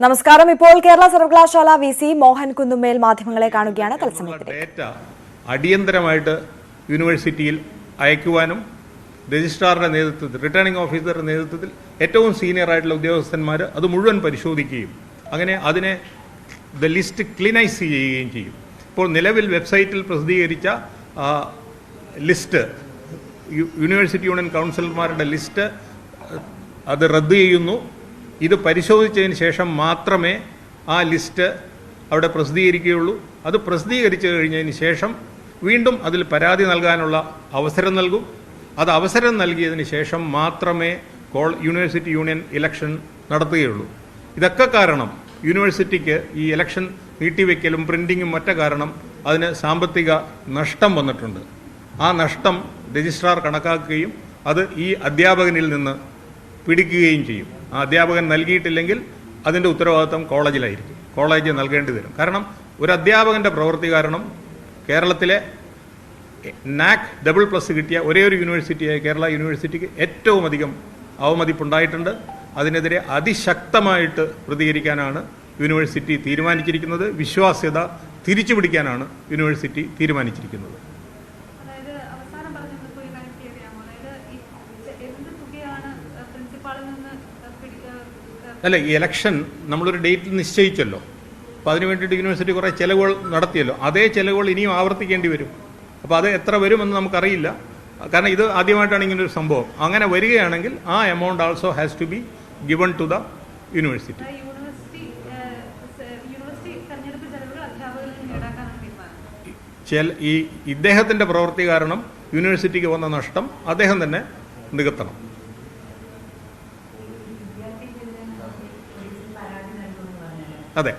നമസ്കാരം. ഇപ്പോൾ കേരള സർവകലാശാല വിസി മോഹൻ കുന്നുമേൽ മാധ്യമങ്ങളെ കാണുകയാണ്. തത്സമയത്തിലേക്ക് ഡേറ്റ അടിയന്തരമായിട്ട് യൂണിവേഴ്സിറ്റിയിൽ അയക്കുവാനും രജിസ്ട്രാറുടെ നേതൃത്വത്തിൽ, റിട്ടേണിംഗ് ഓഫീസറുടെ നേതൃത്വത്തിൽ ഏറ്റവും സീനിയർ ആയിട്ടുള്ള ഉദ്യോഗസ്ഥന്മാർ അത് മുഴുവൻ പരിശോധിക്കുകയും അങ്ങനെ അതിനെ ലിസ്റ്റ് ക്ലീനൈസ് ചെയ്യുകയും ചെയ്യും. ഇപ്പോൾ നിലവിൽ വെബ്സൈറ്റിൽ പ്രസിദ്ധീകരിച്ച ലിസ്റ്റ്, യൂണിവേഴ്സിറ്റി യൂണിയൻ കൗൺസിലർമാരുടെ ലിസ്റ്റ് അത് റദ്ദ് ചെയ്യുന്നു. ഇത് പരിശോധിച്ചതിന് ശേഷം മാത്രമേ ആ ലിസ്റ്റ് അവിടെ പ്രസിദ്ധീകരിക്കുകയുള്ളൂ. അത് പ്രസിദ്ധീകരിച്ചു കഴിഞ്ഞതിന് ശേഷം വീണ്ടും അതിൽ പരാതി നൽകാനുള്ള അവസരം നൽകും. അത് അവസരം നൽകിയതിന് ശേഷം മാത്രമേ യൂണിവേഴ്സിറ്റി യൂണിയൻ ഇലക്ഷൻ നടത്തുകയുള്ളൂ. ഇതൊക്കെ കാരണം യൂണിവേഴ്സിറ്റിക്ക് ഈ ഇലക്ഷൻ നീട്ടിവെക്കലും പ്രിൻറ്റിങ്ങും മറ്റ കാരണം അതിന് സാമ്പത്തിക നഷ്ടം വന്നിട്ടുണ്ട്. ആ നഷ്ടം രജിസ്ട്രാർ കണക്കാക്കുകയും അത് ഈ അധ്യാപകനിൽ നിന്ന് പിടിക്കുകയും ചെയ്യും. ആ അധ്യാപകൻ നൽകിയിട്ടില്ലെങ്കിൽ അതിൻ്റെ ഉത്തരവാദിത്വം കോളേജിലായിരിക്കും. കോളേജ് നൽകേണ്ടി വരും. കാരണം ഒരു അധ്യാപകൻ്റെ പ്രവൃത്തി കാരണം കേരളത്തിലെ നാക് AA+ കിട്ടിയ ഒരേ ഒരു യൂണിവേഴ്സിറ്റിയായ കേരള യൂണിവേഴ്സിറ്റിക്ക് ഏറ്റവും അധികം അവമതിപ്പുണ്ടായിട്ടുണ്ട്. അതിനെതിരെ അതിശക്തമായിട്ട് പ്രതികരിക്കാനാണ് യൂണിവേഴ്സിറ്റി തീരുമാനിച്ചിരിക്കുന്നത്. വിശ്വാസ്യത തിരിച്ചു പിടിക്കാനാണ് യൂണിവേഴ്സിറ്റി തീരുമാനിച്ചിരിക്കുന്നത്. അല്ല, ഈ ഇലക്ഷൻ നമ്മളൊരു ഡേറ്റിൽ നിശ്ചയിച്ചല്ലോ. അപ്പോൾ അതിന് വേണ്ടിയിട്ട് യൂണിവേഴ്സിറ്റി കുറേ ചിലവുകൾ നടത്തിയല്ലോ. അതേ ചിലവുകൾ ഇനിയും ആവർത്തിക്കേണ്ടി വരും. അപ്പോൾ അത് എത്ര വരുമെന്ന് നമുക്കറിയില്ല. കാരണം ഇത് ആദ്യമായിട്ടാണ് ഇങ്ങനൊരു സംഭവം. അങ്ങനെ വരികയാണെങ്കിൽ ആ amount also has to be given to the university. ഈ ഇദ്ദേഹത്തിൻ്റെ പ്രവൃത്തി കാരണം യൂണിവേഴ്സിറ്റിക്ക് വന്ന നഷ്ടം അദ്ദേഹം തന്നെ നികത്തണം. അതെ,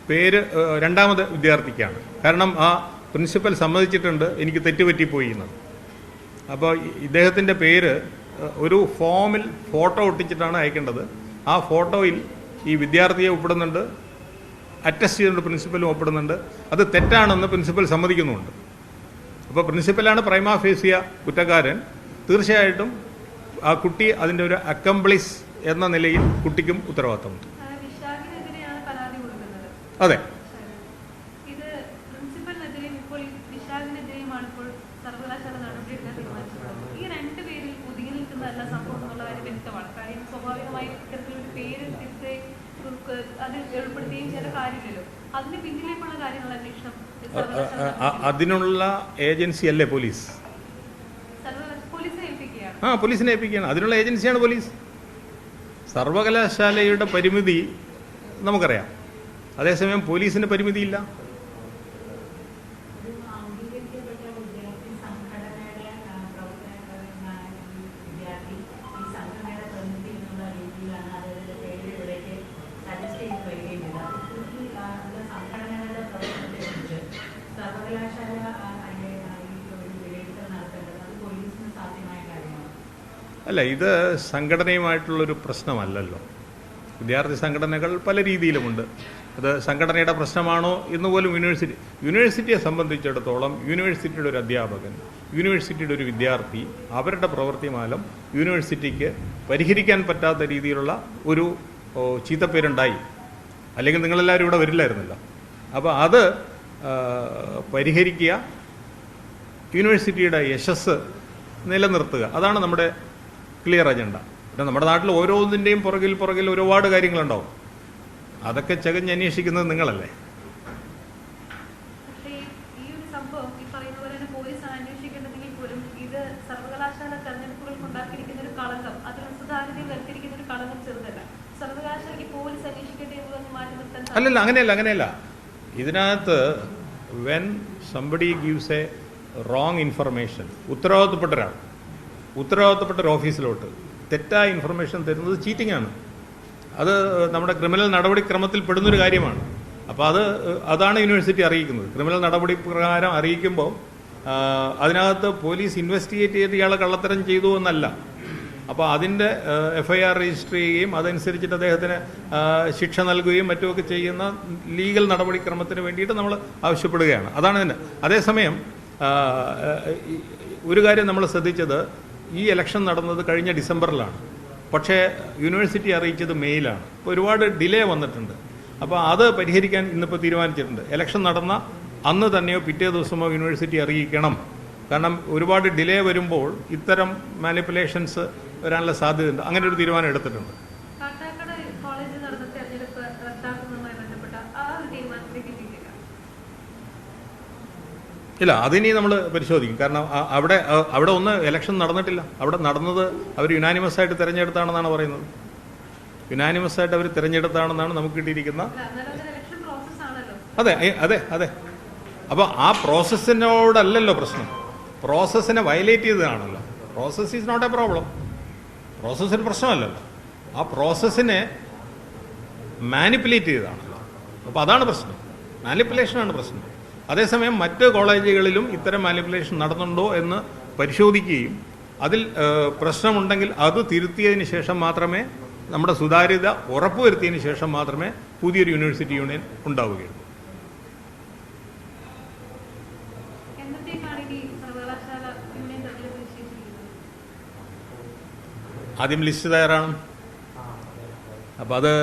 പേര് രണ്ടാമത് വിദ്യാർത്ഥിക്കാണ്. കാരണം ആ പ്രിൻസിപ്പൽ സമ്മതിച്ചിട്ടുണ്ട് എനിക്ക് തെറ്റുപറ്റിപ്പോയി എന്നത്. അപ്പോൾ ഇദ്ദേഹത്തിൻ്റെ പേര് ഒരു ഫോമിൽ ഫോട്ടോ ഒട്ടിച്ചിട്ടാണ് അയക്കേണ്ടത്. ആ ഫോട്ടോയിൽ ഈ വിദ്യാർത്ഥിയെ ഒപ്പിടുന്നുണ്ട്, അറ്റസ്റ്റ് ചെയ്തുകൊണ്ട് പ്രിൻസിപ്പലും ഒപ്പിടുന്നുണ്ട്. അത് തെറ്റാണെന്ന് പ്രിൻസിപ്പൽ സമ്മതിക്കുന്നുമുണ്ട്. അപ്പോൾ പ്രിൻസിപ്പലാണ് പ്രൈമാ ഫേസിയ കുറ്റക്കാരൻ. തീർച്ചയായിട്ടും ആ കുട്ടി അതിൻ്റെ ഒരു അക്കംപ്ലിസ് എന്ന നിലയിൽ കുട്ടിക്കും ഉത്തരവാദിത്തമുണ്ട്. അതെ, അതിനുള്ള ഏജൻസി അല്ലേ പോലീസ്? പോലീസിനെ ഏൽപ്പിക്കുകയാണ്. അതിനുള്ള ഏജൻസിയാണ് പോലീസ്. സർവകലാശാലയുടെ പരിമിതി നമുക്കറിയാം. അതേസമയം പോലീസിന് പരിമിതിയില്ല. അല്ല, ഇത് സംഘടനയുമായിട്ടുള്ളൊരു പ്രശ്നമല്ലല്ലോ. വിദ്യാർത്ഥി സംഘടനകൾ പല രീതിയിലുമുണ്ട്. അത് സംഘടനയുടെ പ്രശ്നമാണോ എന്ന് പോലും യൂണിവേഴ്സിറ്റിയെ സംബന്ധിച്ചിടത്തോളം യൂണിവേഴ്സിറ്റിയുടെ ഒരു അധ്യാപകൻ, യൂണിവേഴ്സിറ്റിയുടെ ഒരു വിദ്യാർത്ഥി, അവരുടെ പ്രവൃത്തി മൂലം യൂണിവേഴ്സിറ്റിക്ക് പരിഹരിക്കാൻ പറ്റാത്ത രീതിയിലുള്ള ഒരു ചീത്തപ്പേരുണ്ടായി, അല്ലെങ്കിൽ നിങ്ങളെല്ലാവരും ഇവിടെ വരില്ലായിരുന്നല്ലോ. അപ്പോൾ അത് പരിഹരിക്കുക, യൂണിവേഴ്സിറ്റിയുടെ യശസ് നിലനിർത്തുക, അതാണ് നമ്മുടെ ക്ലിയർ അജണ്ട. പിന്നെ നമ്മുടെ നാട്ടിൽ ഓരോന്നിൻ്റെയും പുറകിൽ ഒരുപാട് കാര്യങ്ങളുണ്ടാവും. അതൊക്കെ ചകഞ്ഞന്വേഷിക്കുന്നത് നിങ്ങളല്ലേ. അല്ലല്ല, അങ്ങനെയല്ല. ഇതിനകത്ത് when somebody gives A wrong information, ഉത്തരവാദിത്തപ്പെട്ട ഒരു ഓഫീസിലോട്ട് തെറ്റായ ഇൻഫർമേഷൻ തരുന്നത് ചീറ്റിംഗ് ആണ്. അത് നമ്മുടെ ക്രിമിനൽ നടപടിക്രമത്തിൽ പെടുന്നൊരു കാര്യമാണ്. അപ്പോൾ അതാണ് യൂണിവേഴ്സിറ്റി അറിയിക്കുന്നത്. ക്രിമിനൽ നടപടി പ്രകാരം അറിയിക്കുമ്പോൾ അതിനകത്ത് പോലീസ് ഇൻവെസ്റ്റിഗേറ്റ് ചെയ്ത് ഇയാളെ കള്ളത്തരം ചെയ്തു എന്നല്ല. അപ്പോൾ അതിൻ്റെ FIR രജിസ്റ്റർ ചെയ്യുകയും അതനുസരിച്ചിട്ട് അദ്ദേഹത്തിന് ശിക്ഷ നൽകുകയും മറ്റുമൊക്കെ ചെയ്യുന്ന ലീഗൽ നടപടിക്രമത്തിന് വേണ്ടിയിട്ട് നമ്മൾ ആവശ്യപ്പെടുകയാണ്. അതാണ് ഇതിന്. അതേസമയം ഒരു കാര്യം നമ്മൾ ശ്രദ്ധിച്ചത്, ഈ ഇലക്ഷൻ നടന്നത് കഴിഞ്ഞ ഡിസംബറിലാണ്, പക്ഷേ യൂണിവേഴ്സിറ്റി അറിയിച്ചത് മെയിലാണ്. അപ്പോൾ ഒരുപാട് ഡിലേ വന്നിട്ടുണ്ട്. അപ്പോൾ അത് പരിഹരിക്കാൻ ഇന്നിപ്പോൾ തീരുമാനിച്ചിട്ടുണ്ട്. ഇലക്ഷൻ നടന്ന അന്ന് തന്നെയോ പിറ്റേ ദിവസമോ യൂണിവേഴ്സിറ്റി അറിയിക്കണം. കാരണം ഒരുപാട് ഡിലേ വരുമ്പോൾ ഇത്തരം മാനിപ്പുലേഷൻസ് വരാനുള്ള സാധ്യതയുണ്ട്. അങ്ങനെ ഒരു തീരുമാനം എടുത്തിട്ടുണ്ട്. ഇല്ല, അതിനി നമ്മൾ പരിശോധിക്കും. കാരണം അവിടെ ഒന്ന് ഇലക്ഷൻ നടന്നിട്ടില്ല. അവിടെ നടന്നത് അവർ യുനാനിമസ് ആയിട്ട് തിരഞ്ഞെടുത്താണെന്നാണ് പറയുന്നത്. യുനാനിമസ് ആയിട്ട് അവർ തിരഞ്ഞെടുത്താണെന്നാണ് നമുക്ക് കിട്ടിയിരിക്കുന്ന. അതെ അതെ അതെ. അപ്പോൾ ആ പ്രോസസ്സിനോടല്ലല്ലോ പ്രശ്നം, പ്രോസസ്സിനെ വയലേറ്റ് ചെയ്തതാണല്ലോ. Process is not a problem. പ്രോസസ്സിന് പ്രശ്നമല്ലല്ലോ, ആ പ്രോസസ്സിനെ മാനിപ്പുലേറ്റ് ചെയ്തതാണല്ലോ. അപ്പോൾ അതാണ് പ്രശ്നം, മാനിപ്പുലേഷനാണ് പ്രശ്നം. അതേസമയം മറ്റ് കോളേജുകളിലും ഇത്തരം മാനിപ്പുലേഷൻ നടന്നുണ്ടോ എന്ന് പരിശോധിക്കുകയും അതിൽ പ്രശ്നമുണ്ടെങ്കിൽ അത് തിരുത്തിയതിന് ശേഷം മാത്രമേ, നമ്മുടെ സുതാര്യത ഉറപ്പുവരുത്തിയതിന് ശേഷം മാത്രമേ പുതിയൊരു യൂണിവേഴ്സിറ്റി യൂണിയൻ ഉണ്ടാവുകയുള്ളൂ. ആദ്യം ലിസ്റ്റ് തയ്യാറാണ്. അപ്പോൾ അത്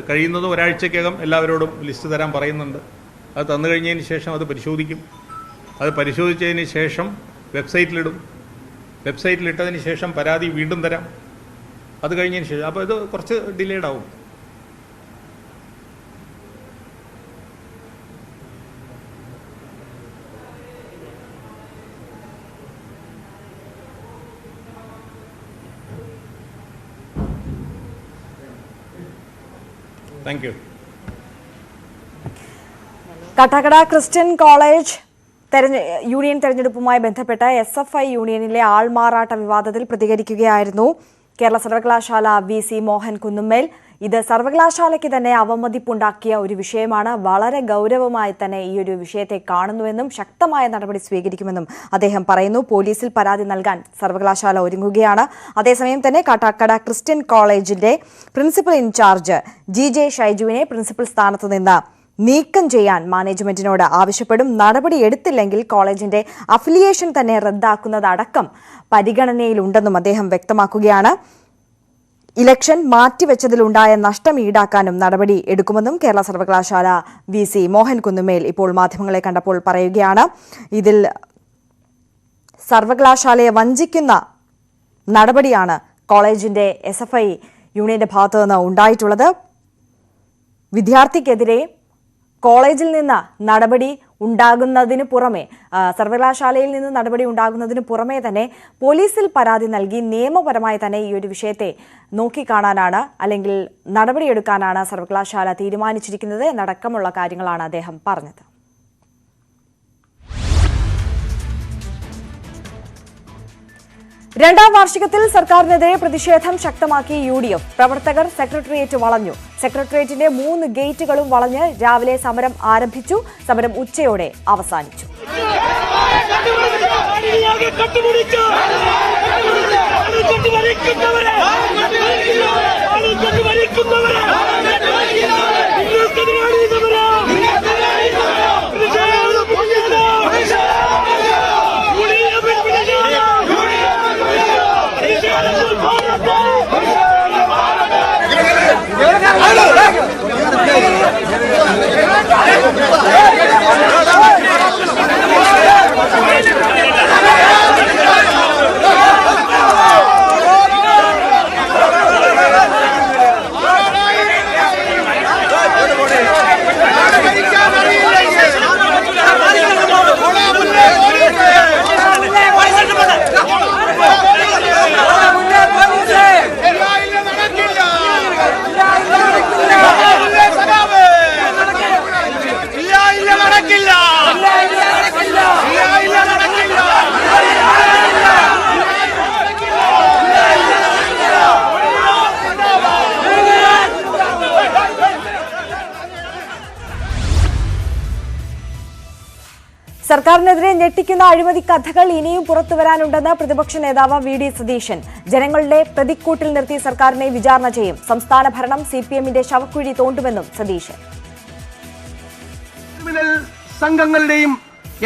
കഴിയുന്നതും ഒരാഴ്ചക്കകം എല്ലാവരോടും ലിസ്റ്റ് തരാൻ പറയുന്നുണ്ട്. അത് തന്നു കഴിഞ്ഞതിന് ശേഷം അത് പരിശോധിക്കും. അത് പരിശോധിച്ചതിന് ശേഷം വെബ്സൈറ്റിലിടും. വെബ്സൈറ്റിലിട്ടതിന് ശേഷം പരാതി വീണ്ടും തരാം. അത് കഴിഞ്ഞതിന് ശേഷം, അപ്പോൾ ഇത് കുറച്ച് ഡിലേഡ് ആവും. Thank you. Kattakada Christian college union തെരഞ്ഞെടുപ്പുമായി ബന്ധപ്പെട്ട SFI യൂണിയനിലെ ആൾമാറാട്ട വിവാദത്തിൽ പ്രതികരിക്കുകയായിരുന്നു കേരള സർവകലാശാല VC മോഹൻ കുന്നുമ്മേൽ. ഇത് സർവകലാശാലയ്ക്ക് തന്നെ അവമതിപ്പുണ്ടാക്കിയ ഒരു വിഷയമാണ്. വളരെ ഗൗരവമായി തന്നെ ഈ ഒരു വിഷയത്തെ കാണുന്നുവെന്നും ശക്തമായ നടപടി സ്വീകരിക്കുമെന്നും അദ്ദേഹം പറയുന്നു. പോലീസിൽ പരാതി നൽകാൻ സർവകലാശാല ഒരുങ്ങുകയാണ്. അതേസമയം തന്നെ കാട്ടാക്കട ക്രിസ്ത്യൻ കോളേജിന്റെ പ്രിൻസിപ്പൽ ഇൻചാർജ് GJ ഷൈജുവിനെ പ്രിൻസിപ്പൽ സ്ഥാനത്ത് നിന്ന് നീക്കം ചെയ്യാൻ മാനേജ്മെന്റിനോട് ആവശ്യപ്പെടും. നടപടി എടുത്തില്ലെങ്കിൽ കോളേജിന്റെ അഫിലിയേഷൻ തന്നെ റദ്ദാക്കുന്നതടക്കം പരിഗണനയിലുണ്ടെന്നും അദ്ദേഹം വ്യക്തമാക്കുകയാണ്. ഇലക്ഷൻ മാറ്റിവെച്ചതിലുണ്ടായ നഷ്ടം ഈടാക്കാനും നടപടി എടുക്കുമെന്നും കേരള സർവകലാശാല VC മോഹൻ കുന്നുമേൽ ഇപ്പോൾ മാധ്യമങ്ങളെ കണ്ടപ്പോൾ പറയുകയാണ്. ഇതിൽ സർവകലാശാലയെ വഞ്ചിക്കുന്ന നടപടിയാണ് കോളേജിന്റെ SFI യൂണിയന്റെ ഭാഗത്തു നിന്ന് ഉണ്ടായിട്ടുള്ളത്. വിദ്യാർത്ഥിക്കെതിരെ കോളേജിൽ നിന്ന് നടപടി ഉണ്ടാകുന്നതിന് പുറമെ, സർവകലാശാലയിൽ നിന്ന് നടപടി ഉണ്ടാകുന്നതിന് പുറമെ തന്നെ പോലീസിൽ പരാതി നൽകി നിയമപരമായി തന്നെ ഈ ഒരു വിഷയത്തെ നോക്കിക്കാണാനാണ്, അല്ലെങ്കിൽ നടപടിയെടുക്കാനാണ് സർവകലാശാല തീരുമാനിച്ചിരിക്കുന്നത് എന്നടക്കമുള്ള കാര്യങ്ങളാണ് അദ്ദേഹം പറഞ്ഞത്. രണ്ടാം വാർഷികത്തിൽ സർക്കാരിനെതിരെ പ്രതിഷേധം ശക്തമാക്കി UDF. പ്രവർത്തകർ സെക്രട്ടേറിയറ്റ് വളഞ്ഞു. സെക്രട്ടേറിയറ്റിന്റെ 3 ഗേറ്റുകളും വളഞ്ഞ് രാവിലെ സമരം ആരംഭിച്ചു. സമരം ഉച്ചയോടെ അവസാനിച്ചു. സർക്കാരിനെതിരെ ഞെട്ടിക്കുന്ന അഴിമതി കഥകൾ ഇനിയും പുറത്തുവരാനുണ്ടെന്ന് പ്രതിപക്ഷ നേതാവ് വി.ഡി. സതീശൻ. ജനങ്ങളുടെ പ്രതിക്കൂട്ടിൽ നിർത്തി സർക്കാരിനെ വിചാരണ ചെയ്യും. സംസ്ഥാന ഭരണം സിപിഎമ്മിന്റെ ശവക്കുഴി തോണ്ടുമെന്നും സതീശൻ. ക്രിമിനൽ സംഘങ്ങളുടെയും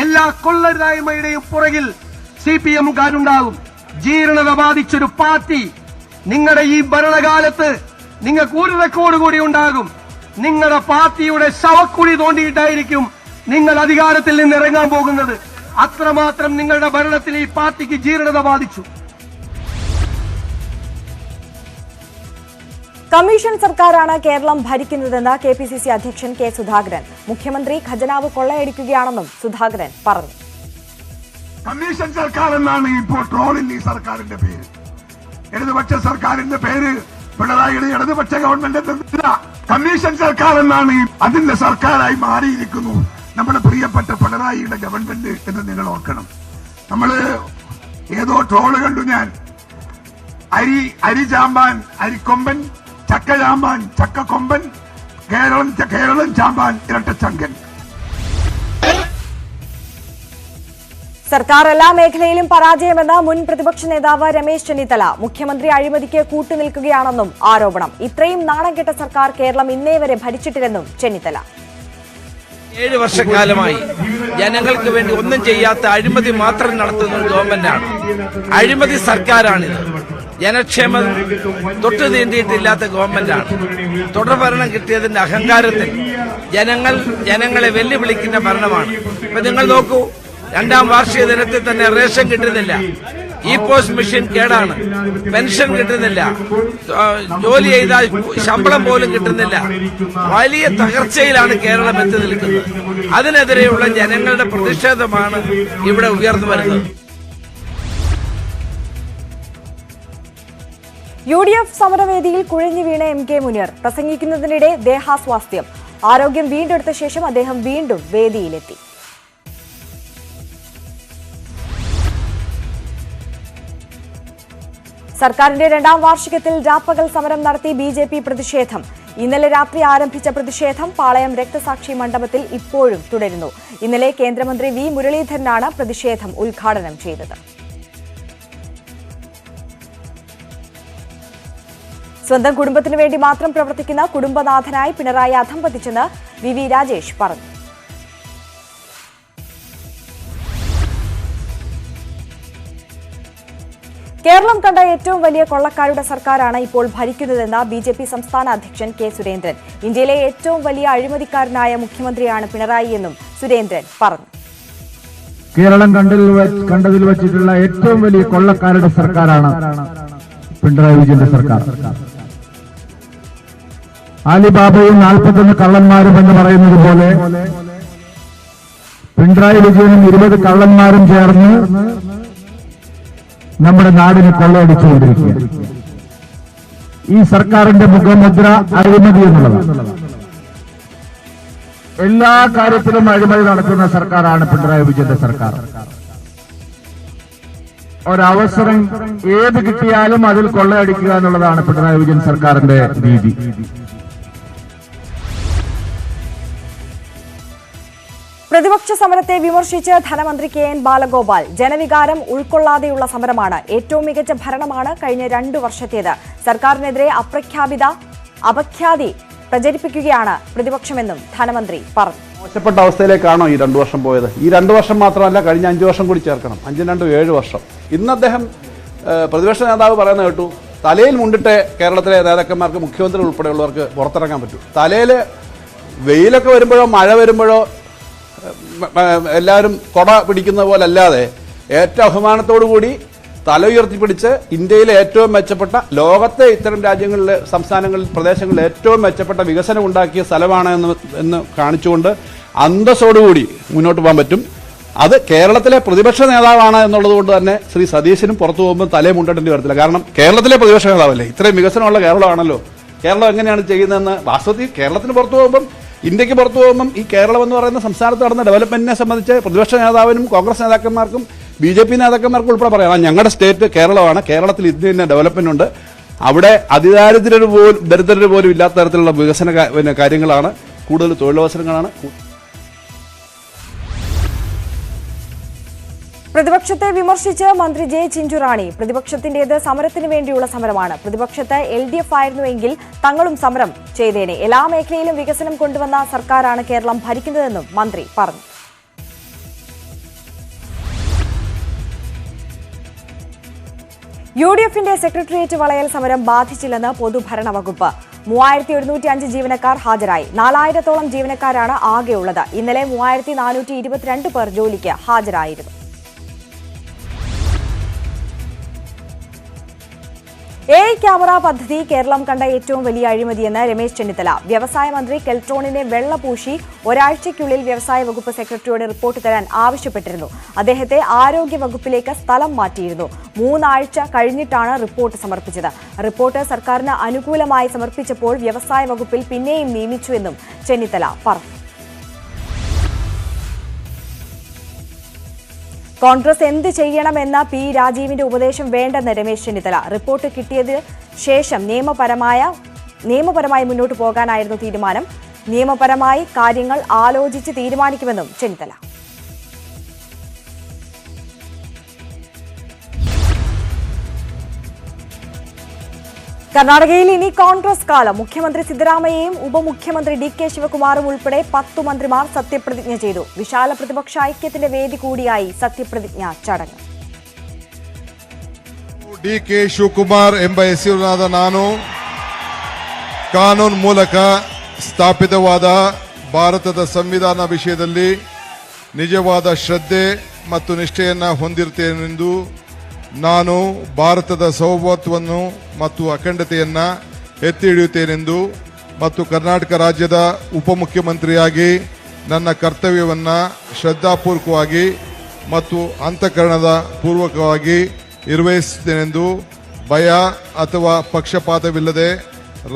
എല്ലാ കൊള്ളരുതായ്മയുടെയും പുറകിൽ സിപിഎമ്മുകാരുണ്ടാകും. ജീർണത ബാധിച്ചൊരു പാർട്ടി നിങ്ങളുടെ ഈ ഭരണകാലത്ത് നിങ്ങൾക്ക് ഒരു റെക്കോർഡ് കൂടി ഉണ്ടാകും. നിങ്ങളുടെ പാർട്ടിയുടെ ശവക്കുഴി തോണ്ടിയിട്ടായിരിക്കും നിങ്ങൾ അധികാരത്തിൽ നിന്ന് ഇറങ്ങാൻ പോകുന്നത്. അത്രമാത്രം നിങ്ങളുടെ ഭരണത്തിൽ ഈ പാർട്ടിക്ക് ജീർണത ബാധിച്ചു. കമ്മീഷൻ സർക്കാരാണ് കേരളം ഭരിക്കുന്നതെന്ന് കെ.പി.സി.സി അധ്യക്ഷൻ കെ സുധാകരൻ. മുഖ്യമന്ത്രി ഖജനാവ് കൊള്ളയടിക്കുകയാണെന്നും സുധാകരൻ പറഞ്ഞു. കമ്മീഷൻ സർക്കാർ എന്നാണ് ഇപ്പോൾ ട്രോളിൽ ഈ സർക്കാരിന്റെ പേര്. ഇടതുപക്ഷ സർക്കാരിന്റെ പേര് പിണറായിയുടെ ഇടതുപക്ഷ ഗവൺമെന്റ് കമ്മീഷൻ സർക്കാർ എന്നാണ് അതിന്റെ സർക്കാരായി മാറിയിരിക്കുന്നു നമ്മുടെ പ്രിയപ്പെട്ട പിണറായിയുടെ ഗവൺമെന്റ് എന്ന് നിങ്ങൾ ഓർക്കണം. നമ്മള് ഏതോ ട്രോള് കണ്ടു ഞാൻ. അരി ചാമ്പാൻ അരിക്കൊമ്പൻ, ചക്ക ചാമ്പാൻ ചക്കക്കൊമ്പൻ, കേരളം ചാമ്പാൻ ഇരട്ടച്ചങ്കൻ. സർക്കാർ എല്ലാ മേഖലയിലും പരാജയമെന്ന് മുൻ പ്രതിപക്ഷ നേതാവ് രമേശ് ചെന്നിത്തല. മുഖ്യമന്ത്രി അഴിമതിക്ക് കൂട്ടുനിൽക്കുകയാണെന്നും ആരോപണം. ഇത്രയും നാണം കെട്ട സർക്കാർ കേരളം ഇന്നേ വരെ ഭരിച്ചിട്ടില്ലെന്നും ചെന്നിത്തല. 7 വർഷക്കാലമായി ജനങ്ങൾക്ക് വേണ്ടി ഒന്നും ചെയ്യാത്ത അഴിമതി മാത്രം നടത്തുന്ന ഒരു ഗവൺമെന്റാണ്. അഴിമതി സർക്കാരാണിത്. ജനക്ഷേമം തൊട്ടു നീണ്ടിയിട്ടില്ലാത്ത ഗവൺമെന്റാണ്. തുടർഭരണം കിട്ടിയതിന്റെ അഹങ്കാരത്തിൽ ജനങ്ങളെ വെല്ലുവിളിക്കുന്ന ഭരണമാണ്. ഇപ്പൊ നിങ്ങൾ നോക്കൂ, 2ാം വാർഷിക ദിനത്തിൽ തന്നെ റേഷൻ കിട്ടുന്നില്ല, പോസ്റ്റ് മെഷീൻ കേടാണ്, പെൻഷൻ കിട്ടുന്നില്ല, ജോലി ചെയ്താൽ ശമ്പളം പോലും കിട്ടുന്നില്ല. വലിയ തകർച്ചയിലാണ് കേരളം എത്തി നിൽക്കുന്നത്. അതിനെതിരെയുള്ള ജനങ്ങളുടെ പ്രതിഷേധമാണ് ഇവിടെ ഉയർന്നു വരുന്നത്. UDF സമരവേദിയിൽ കുഴഞ്ഞു വീണ MK മുനീർ പ്രസംഗിക്കുന്നതിനിടെ ദേഹാസ്വാസ്ഥ്യം. ആരോഗ്യം വീണ്ടെടുത്ത ശേഷം അദ്ദേഹം വീണ്ടും വേദിയിലെത്തി. സർക്കാരിന്റെ 2ാം വാർഷികത്തിൽ രാപ്പകൽ സമരം നടത്തി BJP പ്രതിഷേധം. ഇന്നലെ രാത്രി ആരംഭിച്ച പ്രതിഷേധം പാളയം രക്തസാക്ഷി മണ്ഡപത്തിൽ ഇപ്പോഴും തുടരുന്നു. ഇന്നലെ കേന്ദ്രമന്ത്രി വി മുരളീധരനാണ് പ്രതിഷേധം ഉദ്ഘാടനം ചെയ്തത്. സ്വന്തം കുടുംബത്തിനു വേണ്ടി മാത്രം പ്രവർത്തിക്കുന്ന കുടുംബനാഥനായി പിണറായി അധംപതിച്ചെന്ന് വി രാജേഷ് പറഞ്ഞു. കേരളം കണ്ട ഏറ്റവും വലിയ കൊള്ളക്കാരുടെ സർക്കാരാണ് ഇപ്പോൾ ഭരിക്കുന്നതെന്ന് BJP സംസ്ഥാന അധ്യക്ഷൻ കെ സുരേന്ദ്രൻ. ഇന്ത്യയിലെ ഏറ്റവും വലിയ അഴിമതിക്കാരനായ മുഖ്യമന്ത്രിയാണ് പിണറായി എന്നും സുരേന്ദ്രൻ പറഞ്ഞു. കേരളം കണ്ടതിൽ വച്ചിട്ടുള്ള ഏറ്റവും വലിയ കൊള്ളക്കാരുടെ സർക്കാരാണ് പിണറായി വിജയന്റെ സർക്കാർ. ആലിബാബയും 41 കള്ളന്മാരും എന്ന് പറയുന്നത് പോലെ പിണറായി വിജയനും 20 കള്ളന്മാരും ചേർന്ന് നമ്മുടെ നാടിനെ കൊള്ളയടിച്ചുകൊണ്ടിരിക്കുകയാണ്. ഈ സർക്കാരിന്റെ മുഖമുദ്ര അഴിമതി എന്നുള്ളതാണ്. എല്ലാ കാര്യത്തിലും അഴിമതി നടക്കുന്ന സർക്കാരാണ് പിണറായി വിജയന്റെ സർക്കാർ. ഒരവസരം ഏത് കിട്ടിയാലും അതിൽ കൊള്ളയടിക്കുക എന്നുള്ളതാണ് പിണറായി വിജയൻ സർക്കാരിന്റെ രീതി. പ്രതിപക്ഷ സമരത്തെ വിമർശിച്ച് ധനമന്ത്രി KN ബാലഗോപാൽ. ജനവികാരം ഉൾക്കൊള്ളാതെയുള്ള സമരമാണ്. ഏറ്റവും മികച്ച ഭരണമാണ് കഴിഞ്ഞ 2 വർഷത്തേത്. സർക്കാരിനെതിരെ അപഖ്യാതി പ്രചരിപ്പിക്കുകയാണ് പ്രതിപക്ഷമെന്നും ധനമന്ത്രി പറഞ്ഞു. മോശപ്പെട്ട അവസ്ഥയിലേക്കാണോ ഈ 2 വർഷം പോയത്? ഈ 2 വർഷം മാത്രമല്ല, കഴിഞ്ഞ 5 വർഷം കൂടി ചേർക്കണം. 5 2 7 വർഷം. ഇന്ന് അദ്ദേഹം പ്രതിപക്ഷ നേതാവ് പറയുന്ന കേട്ടു, തലയിൽ മുണ്ടിട്ട് കേരളത്തിലെ നേതാക്കന്മാർക്ക്, മുഖ്യമന്ത്രി ഉൾപ്പെടെയുള്ളവർക്ക് പുറത്തിറങ്ങാൻ പറ്റൂ. തലയിൽ വെയിലൊക്കെ വരുമ്പോഴോ മഴ വരുമ്പോഴോ എല്ലാവരും കൊട പിടിക്കുന്ന പോലെ അല്ലാതെ ഏറ്റവും അഭിമാനത്തോടു കൂടി തല ഉയർത്തിപ്പിടിച്ച് ഇന്ത്യയിലെ ഏറ്റവും മെച്ചപ്പെട്ട, ലോകത്തെ ഇത്തരം രാജ്യങ്ങളിലെ, സംസ്ഥാനങ്ങളിൽ, പ്രദേശങ്ങളിൽ ഏറ്റവും മെച്ചപ്പെട്ട വികസനം ഉണ്ടാക്കിയ സ്ഥലമാണ് എന്ന് കാണിച്ചുകൊണ്ട് അന്തസ്സോടുകൂടി മുന്നോട്ട് പോകാൻ പറ്റും. അത് കേരളത്തിലെ പ്രതിപക്ഷ നേതാവാണ് എന്നുള്ളത് കൊണ്ട് തന്നെ ശ്രീ സതീശനും പുറത്തു പോകുമ്പോൾ തലേ മുണ്ടേണ്ടി വരത്തില്ല. കാരണം കേരളത്തിലെ പ്രതിപക്ഷ നേതാവല്ലേ, ഇത്രയും വികസനമുള്ള കേരളമാണല്ലോ. കേരളം എങ്ങനെയാണ് ചെയ്യുന്നതെന്ന് വാസ്തവത്തിൽ കേരളത്തിന് പുറത്തു പോകുമ്പം, ഇന്ത്യക്ക് പുറത്തു പോകുമ്പം ഈ കേരളം എന്ന് പറയുന്ന സംസ്ഥാനത്ത് നടന്ന ഡെവലപ്മെന്റിനെ സംബന്ധിച്ച് പ്രതിപക്ഷ നേതാവിനും കോൺഗ്രസ് നേതാക്കന്മാർക്കും BJP നേതാക്കന്മാർക്കും ഉൾപ്പെടെ പറയാം, ഞങ്ങളുടെ സ്റ്റേറ്റ് കേരളമാണ്, കേരളത്തിൽ ഇതിന് ഡെവലപ്മെന്റ് ഉണ്ട്, അവിടെ ദരിദ്രര് പോലും ഇല്ലാത്ത തരത്തിലുള്ള വികസന കാര്യങ്ങളാണ്, കൂടുതൽ തൊഴിലവസരങ്ങളാണ്. പ്രതിപക്ഷത്തെ വിമർശിച്ച് മന്ത്രി ജെ ചിഞ്ചുറാണി. പ്രതിപക്ഷത്തിന്റേത് സമരത്തിന് വേണ്ടിയുള്ള സമരമാണ്. പ്രതിപക്ഷത്ത് LDF ആയിരുന്നുവെങ്കിൽ തങ്ങളും സമരം ചെയ്തേനെ. എല്ലാ മേഖലയിലും വികസനം കൊണ്ടുവന്ന സർക്കാരാണ് കേരളം ഭരിക്കുന്നതെന്നും മന്ത്രി പറഞ്ഞു. UDFന്റെ സെക്രട്ടേറിയറ്റ് വളയൽ സമരം ബാധിച്ചില്ലെന്ന് പൊതുഭരണ വകുപ്പ്. 3105 ജീവനക്കാർ ഹാജരായി. 4000-ഓളം ജീവനക്കാരാണ് ആകെയുള്ളത്. ഇന്നലെ 3422 പേർ ജോലിക്ക് ഹാജരായിരുന്നു. AI ക്യാമറ പദ്ധതി കേരളം കണ്ട ഏറ്റവും വലിയ അഴിമതിയെന്ന് രമേശ് ചെന്നിത്തല. വ്യവസായ മന്ത്രി കെൽട്രോണിനെ വെള്ളപൂശി ഒരാഴ്ചയ്ക്കുള്ളിൽ വ്യവസായ വകുപ്പ് സെക്രട്ടറിയോട് റിപ്പോർട്ട് തരാൻ ആവശ്യപ്പെട്ടിരുന്നു. അദ്ദേഹത്തെ ആരോഗ്യ വകുപ്പിലേക്ക് സ്ഥലം മാറ്റിയിരുന്നു. 3 ആഴ്ച കഴിഞ്ഞിട്ടാണ് റിപ്പോർട്ട് സമർപ്പിച്ചത്. റിപ്പോർട്ട് സർക്കാരിന് അനുകൂലമായി സമർപ്പിച്ചപ്പോൾ വ്യവസായ വകുപ്പിൽ പിന്നെയും നിയമിച്ചുവെന്നും ചെന്നിത്തല പറഞ്ഞു. കോൺഗ്രസ് എന്ത് ചെയ്യണമെന്ന P. രാജീവിന്റെ ഉപദേശം വേണ്ടെന്ന് രമേശ് ചെന്നിത്തല. റിപ്പോർട്ട് കിട്ടിയതിന് ശേഷം നിയമപരമായി മുന്നോട്ട് പോകാനായിരുന്നു തീരുമാനം. നിയമപരമായി കാര്യങ്ങൾ ആലോചിച്ച് തീരുമാനിക്കുമെന്നും ചെന്നിത്തല. കർണാടകയിൽ ഇനി കോൺഗ്രസ് കാലം. മുഖ്യമന്ത്രി സിദ്ധരാമയ്യയും ഉപമുഖ്യമന്ത്രി DK ശിവകുമാറും ഉൾപ്പെടെ 10 മന്ത്രിമാർ സത്യപ്രതിജ്ഞ ചെയ്തു. വിശാല പ്രതിപക്ഷ ഐക്യത്തിന്റെ വേദി കൂടിയായി സത്യപ്രതിജ്ഞാ ചടങ്ങ്. DK ಶಿವಕುಮಾರ್ ಎಂಬ ಹೆಸರಿನಾದ ನಾನು ಕಾನೂನು ಮೂಲಕ ಸ್ಥಾಪಿತವಾದ ಭಾರತದ ಸಂವಿಧಾನ ವಿಷಯದಲ್ಲಿ ನಿಜವಾದ ಶ್ರದ್ಧೆ ಮತ್ತು ನಿಷ್ಠೆಯನ್ನು ಹೊಂದಿರುತ್ತೇನೆಂದು ನಾನು ಭಾರತದ ಸಾರ್ವಭೌಮತ್ವವನ್ನು ಮತ್ತು ಅಖಂಡತೆಯನ್ನು ಎತ್ತಿ ಹಿಡಿಯುತ್ತೇನೆಂದು ಮತ್ತು ಕರ್ನಾಟಕ ರಾಜ್ಯದ ಉಪಮುಖ್ಯಮಂತ್ರಿಯಾಗಿ ನನ್ನ ಕರ್ತವ್ಯವನ್ನು ಶ್ರದ್ಧಾಪೂರ್ವಕವಾಗಿ ಮತ್ತು ಅಂತಃಕರಣದ ಪೂರ್ವಕವಾಗಿ ನಿರ್ವಹಿಸುತ್ತೇನೆಂದು ಭಯ ಅಥವಾ ಪಕ್ಷಪಾತವಿಲ್ಲದೆ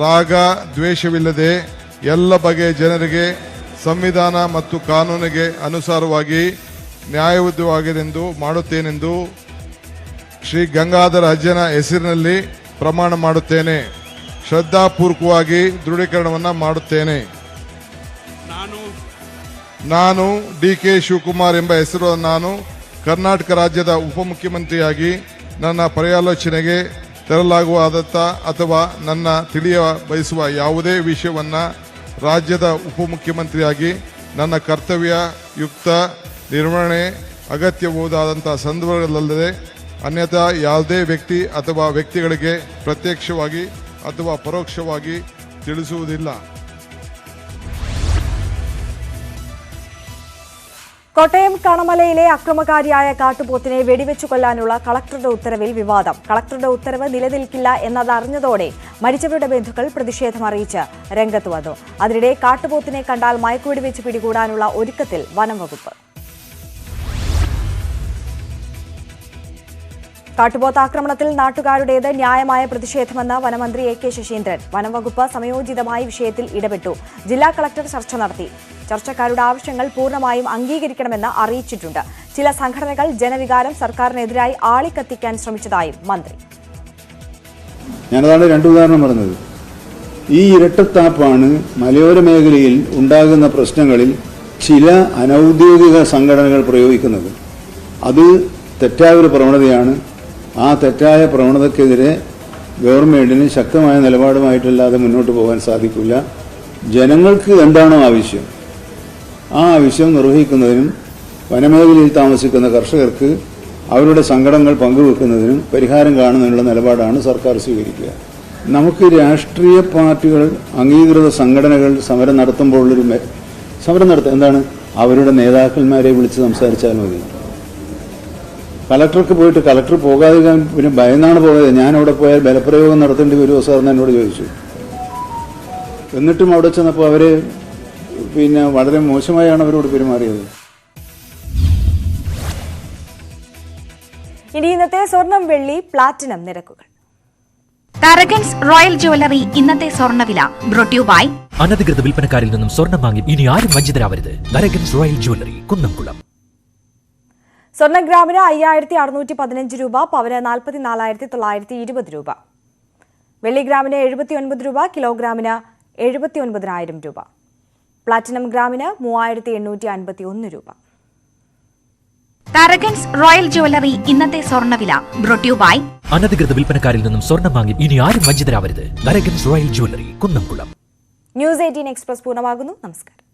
ರಾಗ ದ್ವೇಷವಿಲ್ಲದೆ ಎಲ್ಲ ಬಗೆಯ ಜನರಿಗೆ ಸಂವಿಧಾನ ಮತ್ತು ಕಾನೂನಿಗೆ ಅನುಸಾರವಾಗಿ ನ್ಯಾಯಯುತವಾಗಿರೆಂದು ಮಾಡುತ್ತೇನೆಂದು ಶ್ರೀ ಗಂಗಾಧರ ಅಜ್ಜನ ಹೆಸರಿನಲ್ಲಿ ಪ್ರಮಾಣ ಮಾಡುತ್ತೇನೆ. ಶ್ರದ್ಧಾಪೂರ್ವಕವಾಗಿ ದೃಢೀಕರಣವನ್ನು ಮಾಡುತ್ತೇನೆ. ನಾನು DK ಶಿವಕುಮಾರ್ ಎಂಬ ಹೆಸರು ನಾನು ಕರ್ನಾಟಕ ರಾಜ್ಯದ ಉಪಮುಖ್ಯಮಂತ್ರಿಯಾಗಿ ನನ್ನ ಪರ್ಯಾಲೋಚನೆಗೆ ತರಲಾಗುವಾದಂಥ ಅಥವಾ ನನ್ನ ತಿಳಿಯ ಬಯಸುವ ಯಾವುದೇ ವಿಷಯವನ್ನು ರಾಜ್ಯದ ಉಪಮುಖ್ಯಮಂತ್ರಿಯಾಗಿ ನನ್ನ ಕರ್ತವ್ಯಯುಕ್ತ ನಿರ್ವಹಣೆ ಅಗತ್ಯಬಹುದಾದಂಥ ಸಂದರ್ಭಗಳಲ್ಲದೆ ಅನ್ಯಥಾ ಯಾವುದೇ ವ್ಯಕ್ತಿ ಅಥವಾ ವ್ಯಕ್ತಿಗಳಿಗೆ ಪ್ರತ್ಯಕ್ಷವಾಗಿ ಅಥವಾ ಪರೋಕ್ಷವಾಗಿ ತಿಳಿಸುವುದಿಲ್ಲ. കോട്ടയം കണമലയിലെ അക്രമകാരിയായ കാട്ടുപോത്തിനെ വെടിവെച്ചു കൊല്ലാനുള്ള കളക്ടറുടെ ഉത്തരവിൽ വിവാദം. കളക്ടറുടെ ഉത്തരവ് നിലനിൽക്കില്ല എന്നതറിഞ്ഞതോടെ മരിച്ചവരുടെ ബന്ധുക്കൾ പ്രതിഷേധം അറിയിച്ച് രംഗത്ത് വന്നു. അതിനിടെ കാട്ടുപോത്തിനെ കണ്ടാൽ മയക്കുവെടിവെച്ച് പിടികൂടാനുള്ള ഒരുക്കത്തിൽ വനം വകുപ്പ്. കാട്ടുപോത്ത് ആക്രമണത്തിൽ നാട്ടുകാരുടേത് ന്യായമായ പ്രതിഷേധമെന്ന് വനമന്ത്രി AK ശശീന്ദ്രൻ. വനംവകുപ്പ് സമയോചിതമായി വിഷയത്തിൽ ഇടപെട്ടു. ജില്ലാ കളക്ടർ ചർച്ച നടത്തി. ചർച്ചക്കാരുടെ ആവശ്യങ്ങൾ പൂർണ്ണമായും അംഗീകരിക്കണമെന്ന് അറിയിച്ചിട്ടുണ്ട്. ചില സംഘടനകൾ ജനവികാരം സർക്കാരിനെതിരായി ആളിക്കത്തിക്കാൻ ശ്രമിച്ചതായും മന്ത്രി. ഞാനതാണ് 2 ഉദാഹരണം പറഞ്ഞത്. ഈ ഇരട്ടത്താപ്പാണ് മലയോര മേഖലയിൽ ഉണ്ടാകുന്ന പ്രശ്നങ്ങളിൽ ചില അനൌദ്യോഗിക സംഘടനകൾ പ്രയോഗിക്കുന്നത്. അത് തെറ്റായ ഒരു പ്രവണതയാണ്. ആ തെറ്റായ പ്രവണതയ്ക്കെതിരെ ഗവൺമെന്റിന് ശക്തമായ നിലപാടുമായിട്ടല്ലാതെ മുന്നോട്ട് പോകാൻ സാധിക്കില്ല. ജനങ്ങൾക്ക് എന്താണോ ആവശ്യം ആ ആവശ്യം നിർവഹിക്കുന്നതിനും വനമേഖലയിൽ താമസിക്കുന്ന കർഷകർക്ക് അവരുടെ സങ്കടങ്ങൾ പങ്കുവെക്കുന്നതിനും പരിഹാരം കാണുന്നതിനുള്ള നിലപാടാണ് സർക്കാർ സ്വീകരിക്കുക. നമുക്ക് രാഷ്ട്രീയ പാർട്ടികൾ അംഗീകൃത സംഘടനകൾ സമരം നടത്തുമ്പോഴുള്ളൊരു എന്താണ് അവരുടെ നേതാക്കന്മാരെ വിളിച്ച് സംസാരിച്ചാൽ മതി. കളക്ടർക്ക് പോയിട്ട് കളക്ടർ പോകാതിരിക്കാൻ പിന്നെ ഭയന്നാണ് പോയത്. ഞാൻ അവിടെ പോയാൽ ബലപ്രയോഗം നടത്തേണ്ടി വരുമോ സാർ എന്ന് എന്നോട് ചോദിച്ചു. എന്നിട്ടും അവിടെ ചെന്നപ്പോൾ അവർ വളരെ മോശമായാണ് അവരോട് പെരുമാറിയത്. ഇനി ഇന്നത്തെ സ്വർണം വെള്ളി പ്ലാറ്റിനം നിരക്കുകൾ. തരകൻസ് റോയൽ ജ്വല്ലറി ഇന്നത്തെ സ്വർണ്ണവില ബ്രോട്ട് യു ബൈ അനധികൃത വിൽപ്പനക്കാരിൽ നിന്നും സ്വർണം വാങ്ങി ഇനി ആരും വഞ്ചിതരാവരുത്. Tharakans royal jewellery Kunnamkulam. സ്വർണ്ണ ഗ്രാമിന് 5615 രൂപ, പവന് 44,920 രൂപ. വെള്ളി ഗ്രാമിന് 79 രൂപ, കിലോഗ്രാമിന് 79,000 രൂപ. പ്ലാറ്റിനം ഗ്രാമിന് 3,851 രൂപ. തരകൻസ് റോയൽ ജ്വല്ലറി ഇന്നത്തെ സ്വർണ്ണവില ബ്രോട്ട് യു ബൈ അനധികൃത വിൽപ്പനക്കാരിൽ നിന്നും സ്വർണം വാങ്ങി ഇനി ആരും വഞ്ചിതരാവരുത്. Tharakans royal jewellery, Kunnamkulam. News 18 express പൂർണ്ണമാകുന്നു. നമസ്കാരം.